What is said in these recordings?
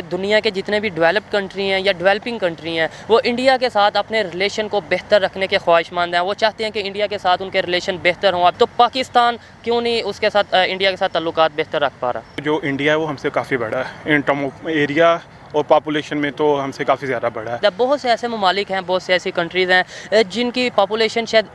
दुनिया के जितने भी डेवलप्ड कंट्री हैं या डेवलपिंग कंट्री हैं वो इंडिया के साथ अपने रिलेशन को बेहतर रखने के ख्वाहिशमंद हैं। वो चाहते हैं कि इंडिया के साथ उनके रिलेशन बेहतर हों। अब तो पाकिस्तान क्यों नहीं उसके साथ इंडिया के साथ ताल्लुकात बेहतर रख पा रहा? जो इंडिया है वो हमसे काफ़ी बड़ा है इन टर्म ऑफ एरिया और पॉपुलेशन में, तो हमसे काफ़ी ज़्यादा बड़ा है। बहुत से ऐसे ममालिक हैं, बहुत से ऐसी कंट्रीज़ हैं जिनकी पॉपुलेशन शायद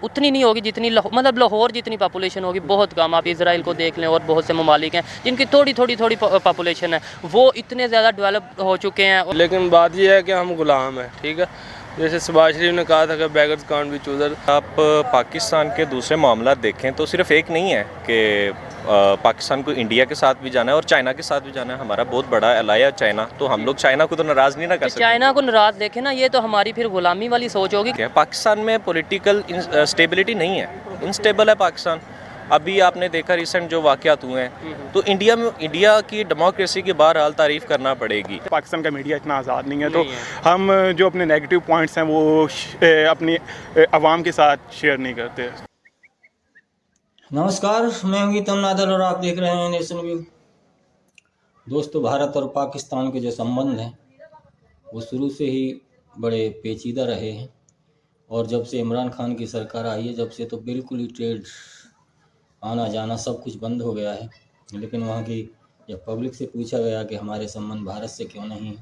उतनी नहीं होगी जितनी मतलब लाहौर जितनी पॉपुलेशन होगी, बहुत कम। आप इसराइल को देख लें और बहुत से ममालिक हैं जिनकी थोड़ी पॉपुलेशन है, वो इतने ज़्यादा डेवलप हो चुके हैं। लेकिन बात यह है कि हम गुलाम हैं, ठीक है। जैसे शहबाज शरीफ ने कहा था कि बेगर्स कांट बी चूज़र। आप पाकिस्तान के दूसरे मामला देखें तो सिर्फ एक नहीं है कि पाकिस्तान को इंडिया के साथ भी जाना है और चाइना के साथ भी जाना है। हमारा बहुत बड़ा एलाय है चाइना, तो हम लोग चाइना को तो नाराज़ नहीं ना कर सकते। चाइना को नाराज़ देखें ना, ये तो हमारी फिर गुलामी वाली सोच होगी। पाकिस्तान में पॉलिटिकल स्टेबिलिटी नहीं है, इनस्टेबल है पाकिस्तान। अभी आपने देखा रिसेंट जो वाक़यात हुए हैं, तो इंडिया की डेमोक्रेसी की बहरहाल तारीफ़ करना पड़ेगी। पाकिस्तान का मीडिया इतना आज़ाद नहीं है, तो हम जो अपने नेगेटिव पॉइंट्स हैं वो अपनी आवाम के साथ शेयर नहीं करते। नमस्कार, मैं हूं गीतम नादर और आप देख रहे हैं नेशन व्यू। दोस्तों, भारत और पाकिस्तान के जो संबंध हैं वो शुरू से ही बड़े पेचीदा रहे हैं, और जब से इमरान खान की सरकार आई है जब से तो बिल्कुल ही ट्रेड आना जाना सब कुछ बंद हो गया है। लेकिन वहाँ की जब पब्लिक से पूछा गया कि हमारे संबंध भारत से क्यों नहीं,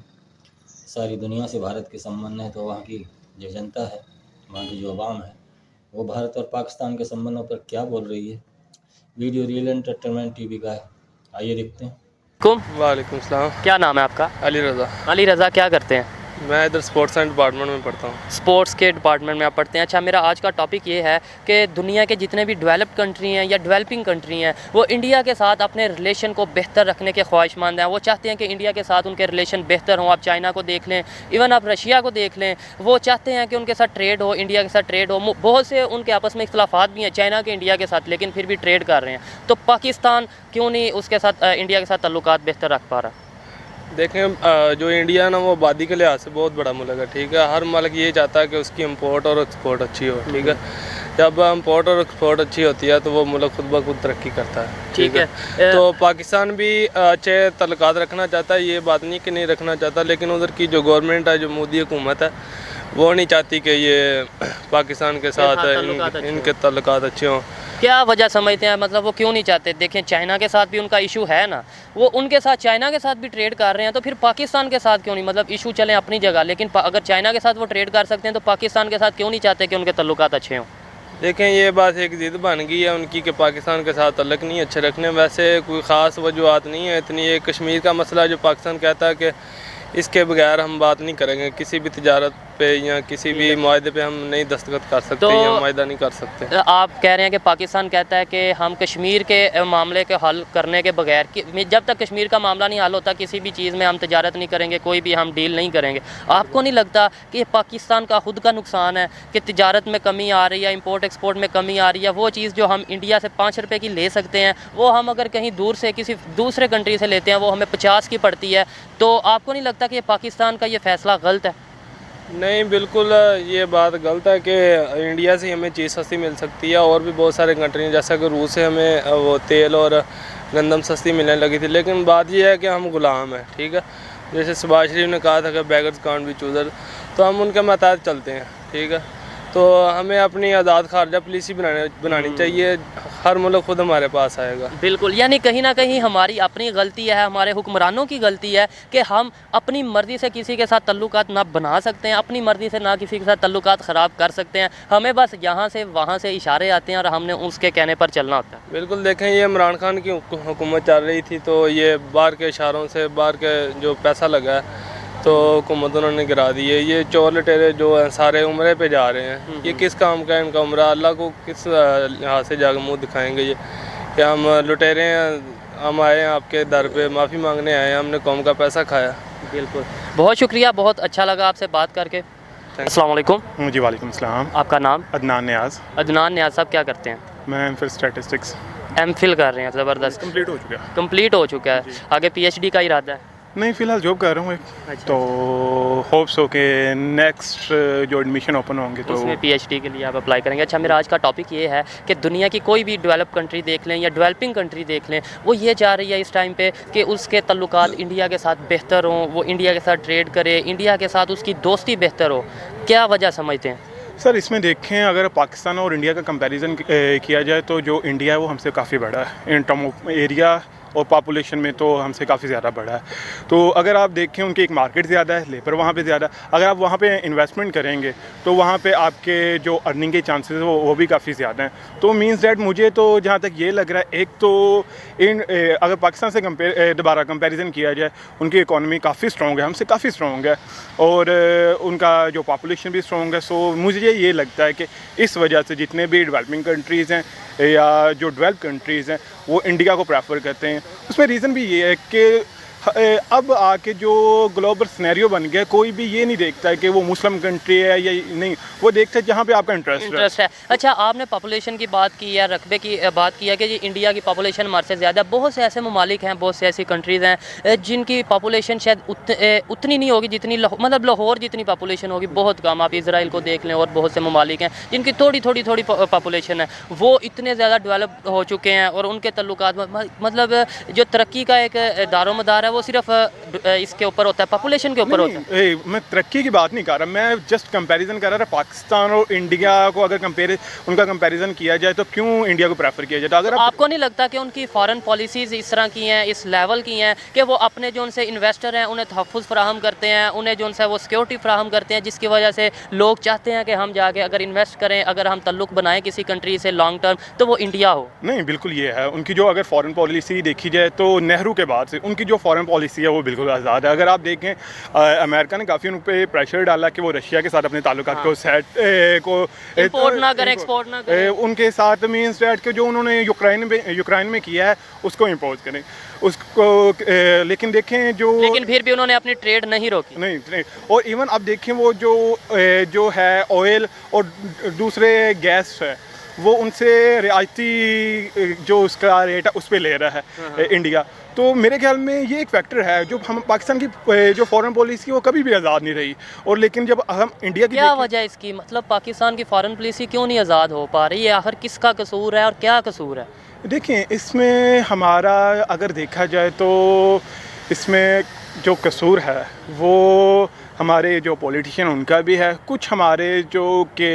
सारी दुनिया से भारत के संबंध हैं, तो वहाँ की जो जनता है, वहाँ की जो आवाम है, वो भारत और पाकिस्तान के संबंधों पर क्या बोल रही है। वीडियो रियल एंटरटेनमेंट टीवी का है, आइए देखते हैं। वालेकुम सलाम। क्या नाम है आपका? अली रज़ा। अली रज़ा, क्या करते हैं? मैं इधर स्पोर्ट्स एंड डिपार्टमेंट में पढ़ता हूँ। स्पोर्ट्स के डिपार्टमेंट में आप पढ़ते हैं। अच्छा, मेरा आज का टॉपिक ये है कि दुनिया के जितने भी डेवलप्ड कंट्री हैं या डेवलपिंग कंट्री हैं वो इंडिया के साथ अपने रिलेशन को बेहतर रखने के ख्वाहिशमंद हैं। वो चाहते हैं कि इंडिया के साथ उनके रिलेशन बेहतर हों। आप चाइना को देख लें, इवन आप रशिया को देख लें, वो चाहते हैं कि उनके साथ ट्रेड हो, इंडिया के साथ ट्रेड हो। बहुत से उनके आपस में इख्तलाफात भी हैं चाइना के इंडिया के साथ, लेकिन फिर भी ट्रेड कर रहे हैं। तो पाकिस्तान क्यों नहीं उसके साथ इंडिया के साथ ताल्लुकात बेहतर रख पा रहा? देखें, जो इंडिया है ना वो आबादी के लिहाज से बहुत बड़ा मुल्क है, ठीक है। हर मुल्क ये चाहता है कि उसकी इंपोर्ट और एक्सपोर्ट अच्छी हो, ठीक है। जब इंपोर्ट और एक्सपोर्ट अच्छी होती है तो वो मुल्क खुद ब खुद तरक्की करता है, ठीक है। तो पाकिस्तान भी अच्छे तल्लुकात रखना चाहता है, ये बात नहीं कि नहीं रखना चाहता, लेकिन उधर की जो गवर्नमेंट है, जो मोदी हुकूमत है, वो नहीं चाहती कि ये पाकिस्तान के साथ इनके तल्लुकात अच्छे हों। क्या वजह समझते हैं, मतलब वो क्यों नहीं चाहते? देखें, चाइना के साथ भी उनका इशू है ना, वो उनके साथ चाइना के साथ भी ट्रेड कर रहे हैं, तो फिर पाकिस्तान के साथ क्यों नहीं? मतलब इशू चलें अपनी जगह, लेकिन अगर चाइना के सास वो ट्रेड कर सकते हैं तो पाकिस्तान के साथ क्यों नहीं चाहते कि उनके तल्लुकात अच्छे हों? देखें, ये बात एक ज़िद बन गई है उनकी कि पाकिस्तान के साथ तल्लुक नहीं अच्छे रखने। वैसे कोई ख़ास वजूहत नहीं है इतनी। ये कश्मीर का मसला जो पाकिस्तान कहता है कि इसके बगैर हम बात नहीं करेंगे, किसी भी तिजारत पे या किसी भी मुआहदे पे हम नहीं दस्तखत कर सकते, या मुआहदा नहीं कर सकते। आप कह रहे हैं कि पाकिस्तान कहता है कि हम कश्मीर के मामले के हल करने के बगैर, जब तक कश्मीर का मामला नहीं हल होता किसी भी चीज़ में हम तिजारत नहीं करेंगे, कोई भी हम डील नहीं करेंगे। आपको नहीं लगता कि पाकिस्तान का खुद का नुकसान है कि तिजारत में कमी आ रही है, इंपोर्ट एक्सपोर्ट में कमी आ रही है? वो चीज़ जो हम इंडिया से 5 रुपये की ले सकते हैं, वो हम अगर कहीं दूर से किसी दूसरे कंट्री से लेते हैं वो हमें 50 की पड़ती है। तो आपको नहीं लगता कि पाकिस्तान का ये फ़ैसला गलत है? नहीं, बिल्कुल ये बात गलत है कि इंडिया से हमें चीज़ सस्ती मिल सकती है, और भी बहुत सारे कंट्री हैं, जैसा कि रूस से हमें वो तेल और गंदम सस्ती मिलने लगी थी। लेकिन बात ये है कि हम गुलाम हैं, ठीक है। जैसे शहबाज शरीफ ने कहा था कि बेगर्स कांट बी चूज़र, तो हम उनके महताज चलते हैं, ठीक है। तो हमें अपनी आज़ाद खारजा पॉलिसी बनानी चाहिए। हर मुल्क खुद हमारे पास आएगा। बिल्कुल, यानी कहीं ना कहीं हमारी अपनी गलती है, हमारे हुक्मरानों की गलती है कि हम अपनी मर्ज़ी से किसी के साथ तल्लुकात ना बना सकते हैं, अपनी मर्ज़ी से ना किसी के साथ तल्लुकात ख़राब कर सकते हैं। हमें बस यहाँ से वहाँ से इशारे आते हैं और हमने उसके कहने पर चलना होता है। बिल्कुल, देखें, ये इमरान खान की हुकूमत चल रही थी, तो ये बाहर के इशारों से, बाहर के जो पैसा लगा है, तो हुकूमत उन्होंने गिरा दी है। ये चोर लटेरे जो हैं सारे उम्रे पे जा रहे हैं, ये किस काम का है इनका उम्रा? अल्लाह को किस लिहाज से जाकर मुँह दिखाएंगे ये कि हम लुटेरे हैं, हम आए हैं आपके दर पे माफ़ी मांगने आए हैं, हमने कौम का पैसा खाया। बिल्कुल, बहुत शुक्रिया, बहुत अच्छा लगा आपसे बात करके। अस्सलाम वालेकुम। जी वालेकुम सलाम। आपका नाम? अदनान नियाज़। अदनान नियाज़ साहब, क्या करते हैं? मैं एमफिल स्टैटिस्टिक्स एमफिल कर रहे हैं, ज़बरदस्त। कंप्लीट हो चुका है। कंप्लीट हो चुका है, आगे पीएचडी का इरादा है? नहीं, फ़िलहाल जॉब कर रहा हूँ एक। अच्छा। तो होप्स हो कि नेक्स्ट जो एडमिशन ओपन होंगे तो उसमें पीएचडी के लिए आप अप्लाई करेंगे। अच्छा, मेरा आज का टॉपिक ये है कि दुनिया की कोई भी डेवलप कंट्री देख लें या डेवलपिंग कंट्री देख लें, वो ये चाह रही है इस टाइम पे कि उसके तल्लुकात इंडिया के साथ बेहतर हों, वो इंडिया के साथ ट्रेड करे, इंडिया के साथ उसकी दोस्ती बेहतर हो। क्या वजह समझते हैं? सर, इसमें देखें, अगर पाकिस्तान और इंडिया का कंपैरिजन किया जाए तो जो इंडिया है वो हमसे काफ़ी बड़ा है इन टर्म ऑफ एरिया और पॉपुलेशन में, तो हमसे काफ़ी ज़्यादा बड़ा है। तो अगर आप देखें, उनकी एक मार्केट ज़्यादा है, लेबर वहाँ पे ज़्यादा। अगर आप वहाँ पे इन्वेस्टमेंट करेंगे तो वहाँ पे आपके जो अर्निंग के चांसेस हैं वो भी काफ़ी ज़्यादा हैं। तो मींस दैट मुझे तो जहाँ तक ये लग रहा है, एक तो अगर पाकिस्तान से दोबारा कंपैरिजन किया जाए, उनकी इकॉनमी काफ़ी स्ट्रॉन्ग है, हमसे काफ़ी स्ट्रॉन्ग है, और उनका जो पॉपुलेशन भी स्ट्रॉन्ग है। सो मुझे ये लगता है कि इस वजह से जितने भी डेवलपिंग कंट्रीज़ हैं या जो डेवलप कंट्रीज़ हैं वो इंडिया को प्रेफर करते हैं। उसमें रीज़न भी ये है कि अब आके जो ग्लोबल सिनेरियो बन गया, कोई भी ये नहीं देखता है कि वो मुस्लिम कंट्री है या नहीं, वो देखता है जहाँ पे आपका इंटरेस्ट है। अच्छा, आपने पॉपुलेशन की बात की या रकबे की बात की है कि इंडिया की पॉपुलेशन हमारे से ज़्यादा। बहुत से ऐसे ममालिक हैं, बहुत से ऐसी कंट्रीज़ हैं जिनकी पॉपुलेशन शायद उतनी नहीं होगी जितनी मतलब लाहौर जितनी पॉपुलेशन होगी, बहुत कम। आप इसराइल को देख लें, और बहुत से ममालिक हैं जिनकी थोड़ी पॉपुलेशन है, वो इतने ज़्यादा डेवलप हो चुके हैं, और उनके तल्लुकात मतलब जो तरक्की का एक दारोमदार है वो सिर्फ इसके ऊपर होता है, पॉपुलेशन के ऊपर होता है। मैं तरक्की की बात नहीं कर रहा, मैं जस्ट कंपैरिजन कर रहा था। पाकिस्तान और इंडिया को अगर उनका कंपैरिजन किया जाए तो क्यों इंडिया को प्रेफर किया जाए? तो अगर आपको नहीं लगता कि उनकी फॉरेन पॉलिसीज़ इस तरह की हैं, इस लेवल की हैं कि वो अपने जो उनसे इन्वेस्टर हैं उन्हें तहफ़्फ़ुज़ फराहम करते हैं, उन्हें जो उनसे वो सिक्योरिटी फराहम करते हैं, जिसकी वजह से लोग चाहते हैं कि हम जाके अगर इन्वेस्ट करें, अगर हम तल्लुक़ बनाएं किसी कंट्री से लॉन्ग टर्म, तो वो इंडिया हो? नहीं, बिल्कुल ये है उनकी जो अगर फॉरेन पॉलिसी देखी जाए तो नेहरू के बाद से उनकी जो फॉरेन पॉलिसी है वो बिल्कुल आज़ाद है। अगर आप देखें, अमेरिका ने काफ़ी उन पर प्रेशर डाला कि वो रशिया के साथ अपने ताल्लुकात को इंपोर्ट ना करें, एक्सपोर्ट ना करें उनके साथ। मींस दैट कि जो उन्होंने यूक्रेन में किया है उसको इम्पोज करें उसको। लेकिन देखें लेकिन फिर भी उन्होंने अपनी ट्रेड नहीं रोकी। नहीं। और इवन अब देखें, वो जो है ऑयल और दूसरे गैस है, वो उनसे रियायती जो उसका रेट है उस पर ले रहा है इंडिया। तो मेरे ख्याल में ये एक फैक्टर है जो हम पाकिस्तान की जो फॉरेन पॉलिसी वो कभी भी आज़ाद नहीं रही। और लेकिन जब हम इंडिया की क्या वजह इसकी, मतलब पाकिस्तान की फॉरेन पॉलिसी क्यों नहीं आज़ाद हो पा रही है? आखिर किसका कसूर है और क्या कसूर है? देखें, इसमें हमारा अगर देखा जाए तो इसमें जो कसूर है वो हमारे जो पॉलिटिशियन उनका भी है, कुछ हमारे जो के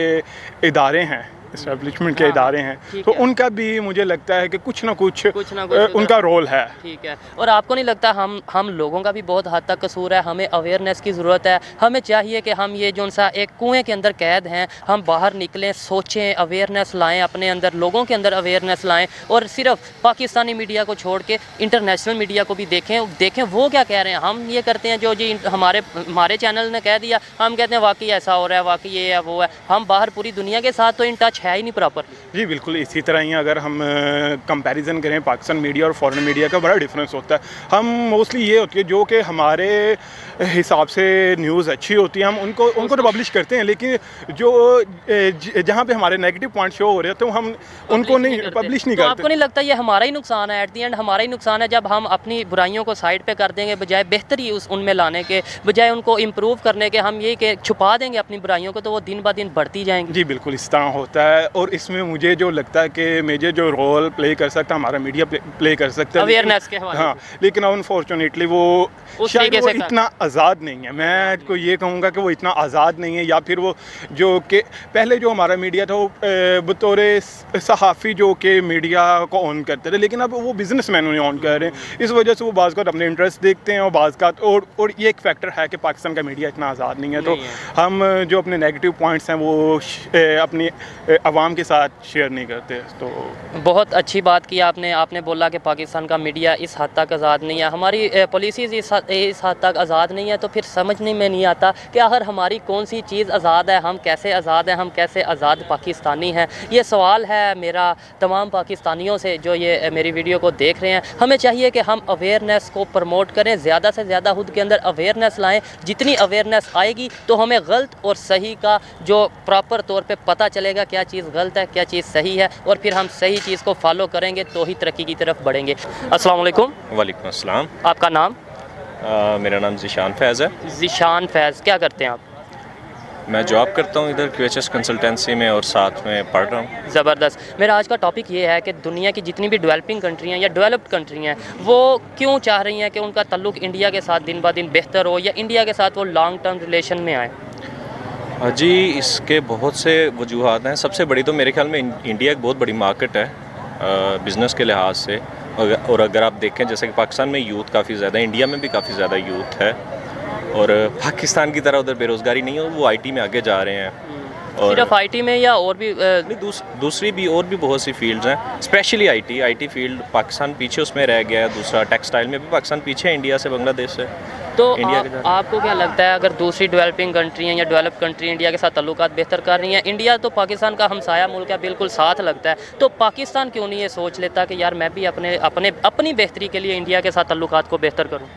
इदारे हैं, एस्टेब्लिशमेंट के इदारे हैं, तो उनका भी मुझे लगता है कि कुछ ना कुछ उनका रोल है। ठीक है। और आपको नहीं लगता हम लोगों का भी बहुत हद तक कसूर है? हमें अवेयरनेस की ज़रूरत है। हमें चाहिए कि हम ये जो सा एक कुएं के अंदर कैद हैं, हम बाहर निकलें, सोचें, अवेयरनेस लाएं अपने अंदर, लोगों के अंदर अवेयरनेस लाएं, और सिर्फ पाकिस्तानी मीडिया को छोड़ के इंटरनेशनल मीडिया को भी देखें वो क्या कह रहे हैं। हम ये करते हैं जो जी हमारे चैनल ने कह दिया, हम कहते हैं वाकई ऐसा हो रहा है, वाकई ये है वो है। हम बाहर पूरी दुनिया के साथ तो इन टच है ही नहीं प्रॉपरली। जी बिल्कुल, इसी तरह ही अगर हम कंपैरिजन करें पाकिस्तान मीडिया और फॉरेन मीडिया का बड़ा डिफरेंस होता है। हम मोस्टली ये होती है जो कि हमारे हिसाब से न्यूज़ अच्छी होती है, हम उनको तो पब्लिश करते हैं, लेकिन जो जहाँ पे हमारे नेगेटिव पॉइंट शो हो रहे हैं तो हम उनको नहीं पब्लिश नहीं करते। आपको नहीं लगता ये हमारा ही नुकसान है? एट दी एंड हमारा ही नुकसान है जब हम अपनी बुराइयों को साइड पे कर देंगे, बजाय बेहतरी उनमें लाने के, बजाय उनको इम्प्रूव करने के, हम ये कि छुपा देंगे अपनी बुराइयों को, तो वो दिन ब दिन बढ़ती जाएंगी। जी बिल्कुल, इस तरह होता है। और इसमें मुझे जो लगता है कि मेजर जो रोल प्ले कर सकता है हमारा मीडिया प्ले कर सकता है अवेयरनेस के हवाले। हाँ, लेकिन अनफॉर्चुनेटली वो शायद वो इतना आज़ाद नहीं है। मैं को ये कहूँगा कि वो इतना आज़ाद नहीं है, या फिर वो जो कि पहले जो हमारा मीडिया था वो बतौर सहाफ़ी जो कि मीडिया को ऑन करते थे, लेकिन अब वो बिजनेसमैन उन्हें ऑन कर रहे हैं। इस वजह से वो बाज़ का अपने इंटरेस्ट देखते हैं, और बाज़ का और ये एक फैक्टर है कि पाकिस्तान का मीडिया इतना आज़ाद नहीं है। तो हम जो अपने नेगेटिव पॉइंट्स हैं वो अपनी आवाम के साथ शेयर नहीं करते। तो बहुत अच्छी बात की आपने बोला कि पाकिस्तान का मीडिया इस हद तक आज़ाद नहीं है, हमारी पॉलिसीज़ इस हद तक आज़ाद नहीं है। तो फिर समझने में नहीं आता कि आखिर हमारी कौन सी चीज़ आज़ाद है, हम कैसे आज़ाद हैं, हम कैसे आज़ाद पाकिस्तानी हैं। ये सवाल है मेरा तमाम पाकिस्तानियों से जो ये मेरी वीडियो को देख रहे हैं। हमें चाहिए कि हम अवेयरनेस को प्रमोट करें, ज़्यादा से ज़्यादा खुद के अंदर अवेयरनेस लाएँ। जितनी अवेयरनेस आएगी तो हमें गलत और सही का जो प्रॉपर तौर पे पता चलेगा, क्या चीज़ गलत है, क्या चीज़ सही है, और फिर हम सही चीज़ को फॉलो करेंगे तो ही तरक्की की तरफ बढ़ेंगे। अस्सलाम वालेकुम। वालेकुम अस्सलाम। आपका नाम? मेरा नाम ज़ीशान फैज़ है। ज़ीशान फैज़, क्या करते हैं आप? मैं जॉब करता हूँ इधर QHS कंसल्टेंसी में और साथ में पढ़ रहा हूँ। ज़बरदस्त। मेरा आज का टॉपिक ये है कि दुनिया की जितनी भी डेवलपिंग कंट्री हैं या डेवलप्ड कंट्री हैं, वो क्यों चाह रही हैं कि उनका ताल्लुक इंडिया के साथ दिन ब दिन बेहतर हो या इंडिया के साथ वो लॉन्ग टर्म रिलेशन में आए? जी, इसके बहुत से वजूहात हैं। सबसे बड़ी तो मेरे ख्याल में इंडिया एक बहुत बड़ी मार्केट है बिज़नेस के लिहाज से। और अगर आप देखें जैसे कि पाकिस्तान में यूथ काफ़ी ज़्यादा है, इंडिया में भी काफ़ी ज़्यादा यूथ है, और पाकिस्तान की तरह उधर बेरोज़गारी नहीं है, वो आईटी में आगे जा रहे हैं। और सिर्फ आईटी में या और भी नहीं, दूसरी भी और भी बहुत सी फील्ड्स हैं, स्पेशली आईटी फील्ड पाकिस्तान पीछे उसमें रह गया है। दूसरा टेक्सटाइल में भी पाकिस्तान पीछे है, इंडिया से, बांग्लादेश से। तो इंडिया के आपको क्या लगता है, अगर दूसरी डेवलपिंग कंट्री हैं या डेवलप कंट्री इंडिया के साथ ताल्लुकात बेहतर कर रही हैं, इंडिया तो पाकिस्तान का हमसाया मुल्क है, बिल्कुल साथ लगता है, तो पाकिस्तान क्यों नहीं ये सोच लेता कि यार मैं भी अपनी बेहतरी के लिए इंडिया के साथ ताल्लुकात को बेहतर करूँ?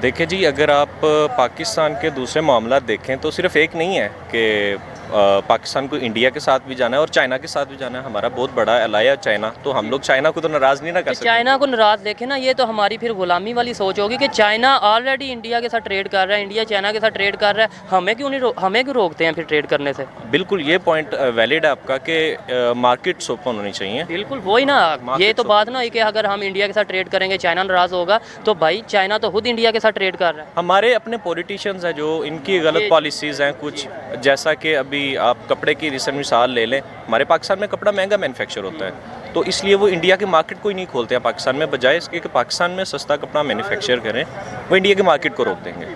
देखिए जी, अगर आप पाकिस्तान के दूसरे मामला देखें तो सिर्फ एक नहीं है कि पाकिस्तान को इंडिया के साथ भी जाना है और चाइना के साथ भी जाना है। हमारा बहुत बड़ा एलाय है चाइना, तो हम लोग चाइना को तो नाराज़ नहीं ना कर सकते। चाइना को नाराज़ देखें ना, ये तो हमारी फिर गुलामी वाली सोच होगी कि चाइना ऑलरेडी इंडिया के साथ ट्रेड कर रहा है, इंडिया चाइना के साथ ट्रेड कर रहा है, हमें क्यों रोकते हैं फिर ट्रेड करने से? बिल्कुल, ये पॉइंट वैलिड है आपका कि मार्केट्स ओपन होनी चाहिए। बिल्कुल वही ना, ये तो बात ना है कि अगर हम इंडिया के साथ ट्रेड करेंगे चाइना नाराज़ होगा, तो भाई चाइना तो खुद इंडिया के साथ ट्रेड कर रहा है। हमारे अपने पॉलिटिशियंस हैं जो इनकी गलत पॉलिसीज़ हैं कुछ, जैसा कि अभी आप कपड़े की रिसेंट मिसाल ले लें। हमारे पाकिस्तान में कपड़ा महंगा मैन्युफैक्चर होता है, तो इसलिए वो इंडिया के मार्केट को ही नहीं खोलते हैं पाकिस्तान में, बजाय इसके कि पाकिस्तान में सस्ता कपड़ा मैन्युफैक्चर करें, वो इंडिया के मार्केट को रोक देंगे।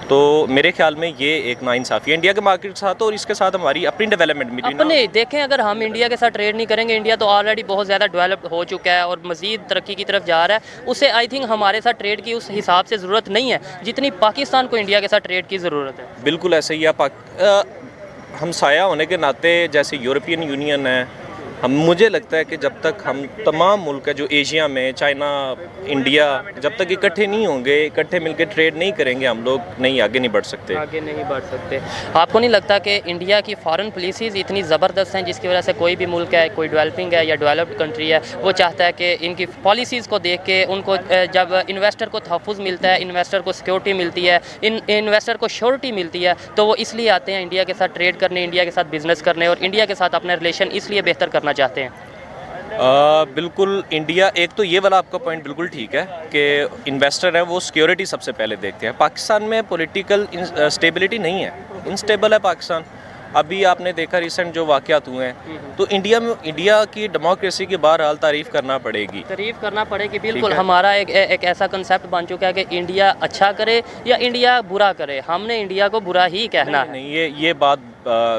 तो मेरे ख्याल में ये एक नाइंसाफ़ी है इंडिया के मार्केट के साथ और इसके साथ हमारी अपनी डेवलपमेंट भी। अपने देखें, अगर हम इंडिया के साथ ट्रेड नहीं करेंगे, इंडिया तो ऑलरेडी बहुत ज़्यादा डेवलप्ड हो चुका है और मज़ीद तरक्की की तरफ जा रहा है, उसे आई थिंक हमारे साथ ट्रेड की उस हिसाब से ज़रूरत नहीं है जितनी पाकिस्तान को इंडिया के साथ ट्रेड की ज़रूरत है। बिल्कुल ऐसे ही है। हमसाया होने के नाते जैसे यूरोपियन यूनियन है, मुझे लगता है कि जब तक हम तमाम मुल्क है जो एशिया में, चाइना, इंडिया, जब तक इकट्ठे नहीं होंगे, इकट्ठे मिलकर ट्रेड नहीं करेंगे, हम लोग आगे नहीं बढ़ सकते। आगे नहीं बढ़ सकते। आपको नहीं लगता कि इंडिया की फॉरेन पॉलिसीज़ इतनी ज़बरदस्त हैं जिसकी वजह से कोई भी मुल्क है, कोई डेवलपिंग है या डेवलप्ड कंट्री है, वो चाहता है कि इनकी पॉलिसीज़ को देख के उनको जब इन्वेस्टर को तहफ़्फ़ुज़ मिलता है, इन्वेस्टर को सिक्योरिटी मिलती है, इन्वेस्टर को श्योरिटी मिलती है, तो वो इसलिए आते हैं इंडिया के साथ ट्रेड करने, इंडिया के साथ बिज़नेस करने और इंडिया के साथ अपना रिलेशन इसलिए बेहतर करना चाहते हैं। बिल्कुल, इंडिया एक तो ये वाला आपका पॉइंट बिल्कुल ठीक है कि इन्वेस्टर है वो सिक्योरिटी सबसे पहले देखते हैं। पाकिस्तान में पॉलिटिकल स्टेबिलिटी नहीं है, इनस्टेबल है पाकिस्तान। अभी आपने देखा रिसेंट जो वाक़यात हुए हैं, तो इंडिया की डेमोक्रेसी की बहरहाल तारीफ़ करना पड़ेगी। बिल्कुल। हमारा एक ऐसा कंसेप्ट बन चुका है कि इंडिया अच्छा करे या इंडिया बुरा करे, हमने इंडिया को बुरा ही कहना है। नहीं, ये बात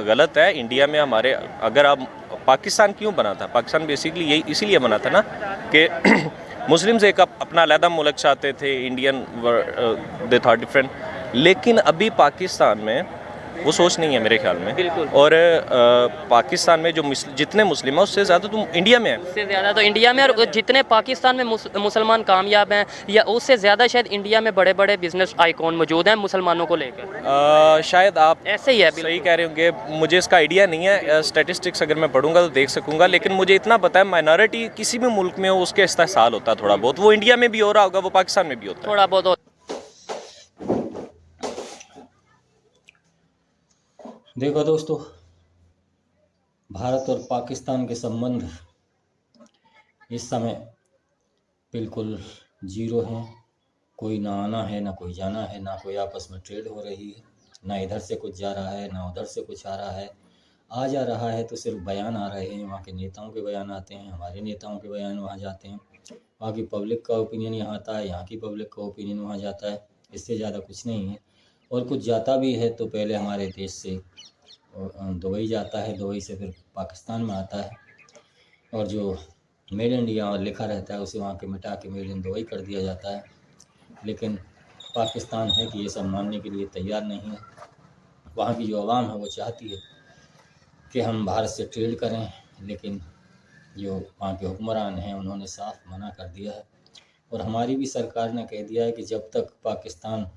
गलत है। इंडिया में हमारे, अगर आप पाकिस्तान क्यों बना था, पाकिस्तान बेसिकली यही इसीलिए बना था ना कि मुस्लिम्स एक अपना अलहदा मुल्क चाहते थे, इंडियन दे थॉट डिफरेंट, लेकिन अभी पाकिस्तान में वो सोच नहीं है मेरे ख्याल में। बिल्कुल। और पाकिस्तान में जो जितने मुस्लिम हैं उससे ज़्यादा तो इंडिया में है। उससे ज़्यादा तो इंडिया में, और जितने पाकिस्तान में मुसलमान कामयाब हैं या उससे ज़्यादा शायद इंडिया में बड़े बड़े बिजनेस आइकॉन मौजूद हैं मुसलमानों को लेकर। शायद आप ऐसे ही है। सही कह रहे होंगे, मुझे इसका आइडिया नहीं है। स्टैटिस्टिक्स अगर मैं पढ़ूंगा तो देख सकूंगा, लेकिन मुझे इतना पता है माइनॉरिटी किसी भी मुल्क में हो उसके इस्तेहसाल होता है थोड़ा बहुत। वो इंडिया में भी हो रहा होगा, वो पाकिस्तान में भी होता है थोड़ा बहुत। देखो दोस्तों, भारत और पाकिस्तान के संबंध इस समय बिल्कुल जीरो हैं। कोई ना आना है, ना कोई जाना है, ना कोई आपस में ट्रेड हो रही है, ना इधर से कुछ जा रहा है, ना उधर से कुछ आ रहा है। आ जा रहा है तो सिर्फ बयान आ रहे हैं, वहाँ के नेताओं के बयान आते हैं, हमारे नेताओं के बयान वहाँ जाते हैं, वहाँ की पब्लिक का ओपिनियन यहाँ आता है, यहाँ की पब्लिक का ओपिनियन वहाँ जाता है। इससे ज़्यादा कुछ नहीं है। और कुछ जाता भी है तो पहले हमारे देश से दुबई जाता है, दुबई से फिर पाकिस्तान में आता है, और जो मेड इन इंडिया लिखा रहता है उसे वहाँ के मिटा के मेड इन दुबई कर दिया जाता है। लेकिन पाकिस्तान है कि ये सब मानने के लिए तैयार नहीं है। वहाँ की जो आवाम है वो चाहती है कि हम भारत से ट्रेड करें, लेकिन जो वहाँ के हुक्मरान हैं उन्होंने साफ मना कर दिया है। और हमारी भी सरकार ने कह दिया है कि जब तक पाकिस्तान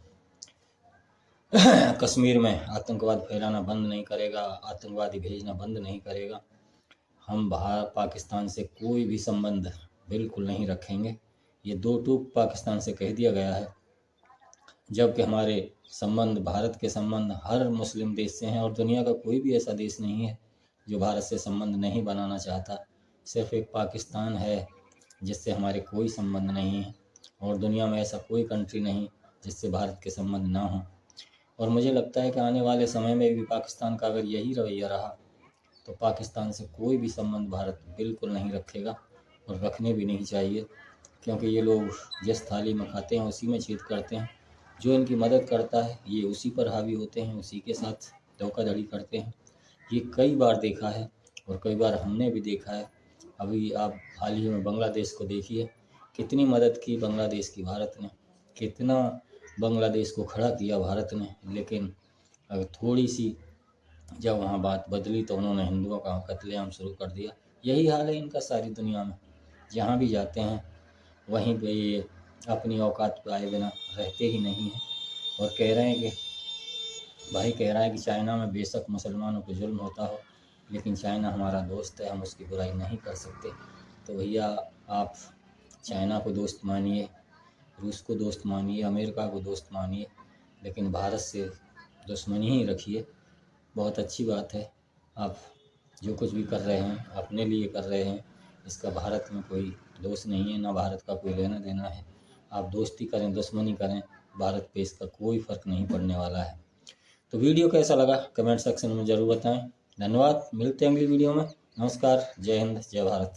कश्मीर में आतंकवाद फैलाना बंद नहीं करेगा, आतंकवादी भेजना बंद नहीं करेगा, हम पाकिस्तान से कोई भी संबंध बिल्कुल नहीं रखेंगे। ये दो टूक पाकिस्तान से कह दिया गया है। जबकि हमारे संबंध, भारत के संबंध हर मुस्लिम देश से हैं और दुनिया का कोई भी ऐसा देश नहीं है जो भारत से संबंध नहीं बनाना चाहता। सिर्फ एक पाकिस्तान है जिससे हमारे कोई संबंध नहीं है और दुनिया में ऐसा कोई कंट्री नहीं जिससे भारत के संबंध ना हो। और मुझे लगता है कि आने वाले समय में भी पाकिस्तान का अगर यही रवैया रहा तो पाकिस्तान से कोई भी संबंध भारत बिल्कुल नहीं रखेगा और रखने भी नहीं चाहिए, क्योंकि ये लोग जिस थाली में खाते हैं उसी में छेद करते हैं। जो इनकी मदद करता है ये उसी पर हावी होते हैं, उसी के साथ धोखाधड़ी करते हैं। ये कई बार देखा है और कई बार हमने भी देखा है। अभी आप हाल ही में बांग्लादेश को देखिए, कितनी मदद की बांग्लादेश की भारत ने, कितना बांग्लादेश को खड़ा किया भारत ने, लेकिन अगर थोड़ी सी जब वहाँ बात बदली तो उन्होंने हिंदुओं का कत्लेआम शुरू कर दिया। यही हाल है इनका सारी दुनिया में, जहाँ भी जाते हैं वहीं पे ये अपनी औकात पे आए बिना रहते ही नहीं हैं। और कह रहे हैं कि भाई कह रहा है कि चाइना में बेशक मुसलमानों पे जुल्म होता हो, लेकिन चाइना हमारा दोस्त है, हम उसकी बुराई नहीं कर सकते। तो भैया आप चाइना को दोस्त मानिए, रूस को दोस्त मानिए, अमेरिका को दोस्त मानिए, लेकिन भारत से दुश्मनी ही रखिए। बहुत अच्छी बात है, आप जो कुछ भी कर रहे हैं अपने लिए कर रहे हैं, इसका भारत में कोई दोष नहीं है, ना भारत का कोई लेना देना है। आप दोस्ती करें दुश्मनी करें, भारत पे इसका कोई फ़र्क नहीं पड़ने वाला है। तो वीडियो कैसा लगा कमेंट सेक्शन में ज़रूर बताएं। धन्यवाद, मिलते हैं अगली वीडियो में। नमस्कार, जय हिंद, जय भारत।